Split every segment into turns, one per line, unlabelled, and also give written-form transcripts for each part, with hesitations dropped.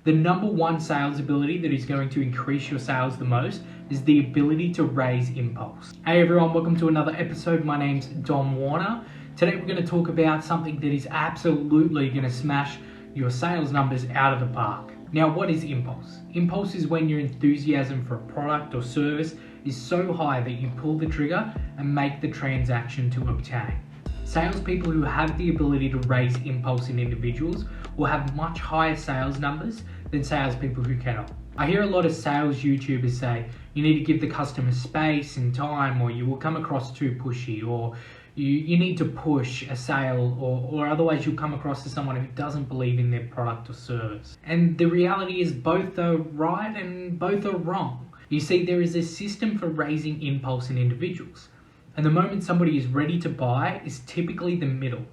The number one sales ability that is going to increase your sales the most is the ability to raise impulse. Hey everyone, welcome to another episode. My name's Warnaar. Today we're going to talk about something that is absolutely going to smash your sales numbers out of the park. Now, what is impulse? Impulse is when your enthusiasm for a product or service is so high that you pull the trigger and make the transaction to obtain. Salespeople who have the ability to raise impulse in individuals will have much higher sales numbers than salespeople who cannot. I hear a lot of sales YouTubers say you need to give the customer space and time, or you will come across too pushy, or you need to push a sale, or otherwise you'll come across as someone who doesn't believe in their product or service. And the reality is both are right and both are wrong. You see, there is a system for raising impulse in individuals. And the moment somebody is ready to buy is typically the middle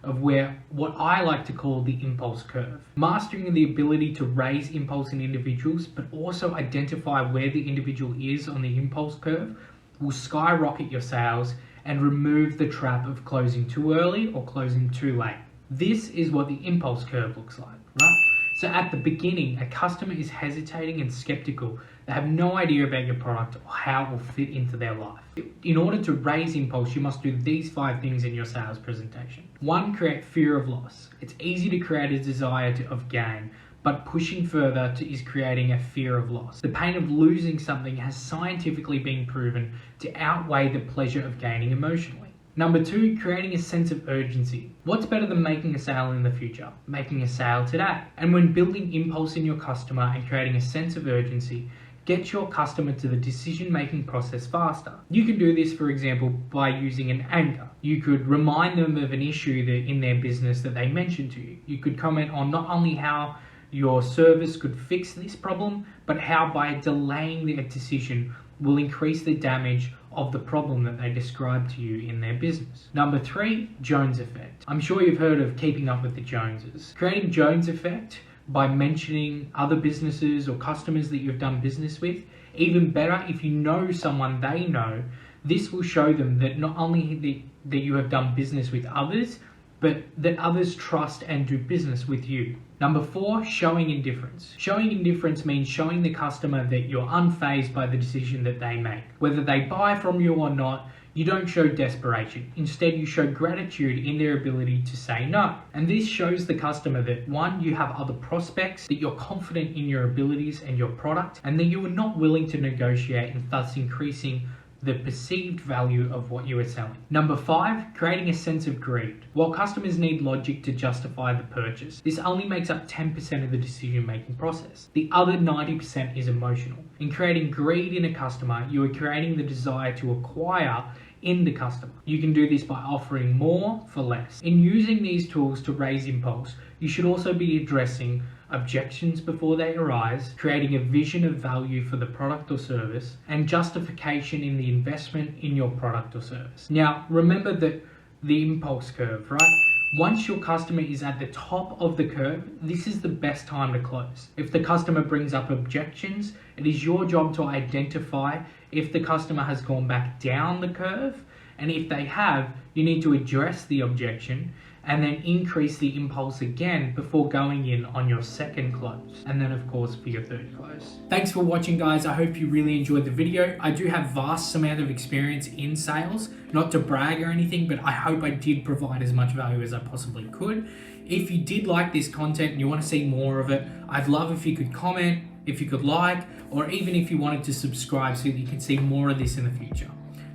of where what I like to call the impulse curve. Mastering the ability to raise impulse in individuals, but also identify where the individual is on the impulse curve, will skyrocket your sales and remove the trap of closing too early or closing too late. This is what the impulse curve looks like, right? So at the beginning, a customer is hesitating and skeptical. They have no idea about your product or how it will fit into their life. In order to raise impulse, you must do these 5 things in your sales presentation. 1, create fear of loss. It's easy to create a desire of gain, but pushing further is creating a fear of loss. The pain of losing something has scientifically been proven to outweigh the pleasure of gaining emotionally. Number 2, creating a sense of urgency. What's better than making a sale in the future? Making a sale today. And when building impulse in your customer and creating a sense of urgency, get your customer to the decision-making process faster. You can do this, for example, by using an anchor. You could remind them of an issue in their business that they mentioned to you. You could comment on not only how your service could fix this problem, but how by delaying their decision will increase the damage of the problem that they describe to you in their business. Number 3, Jones effect. I'm sure you've heard of keeping up with the Joneses. Creating Jones effect by mentioning other businesses or customers that you've done business with. Even better, if you know someone they know, this will show them that not only that you have done business with others, but that others trust and do business with you. Number 4, showing indifference. Showing indifference means showing the customer that you're unfazed by the decision that they make. Whether they buy from you or not, you don't show desperation. Instead, you show gratitude in their ability to say no. And this shows the customer that 1, you have other prospects, that you're confident in your abilities and your product, and that you are not willing to negotiate and thus increasing the perceived value of what you are selling. Number 5, creating a sense of greed. While customers need logic to justify the purchase, this only makes up 10% of the decision-making process. The other 90% is emotional. In creating greed in a customer, you are creating the desire to acquire in the customer. You can do this by offering more for less. In using these tools to raise impulse, you should also be addressing objections before they arise, creating a vision of value for the product or service, and justification in the investment in your product or service. Now, remember that the impulse curve, right? Once your customer is at the top of the curve, this is the best time to close. If the customer brings up objections, it is your job to identify if the customer has gone back down the curve, and if they have, you need to address the objection and then increase the impulse again before going in on your second close. And then of course for your third close. Thanks for watching, guys. I hope you really enjoyed the video. I do have vast amount of experience in sales, not to brag or anything, but I hope I did provide as much value as I possibly could. If you did like this content and you want to see more of it, I'd love if you could comment, if you could like, or even if you wanted to subscribe so that you can see more of this in the future.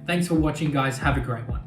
Thanks for watching, guys. Have a great one.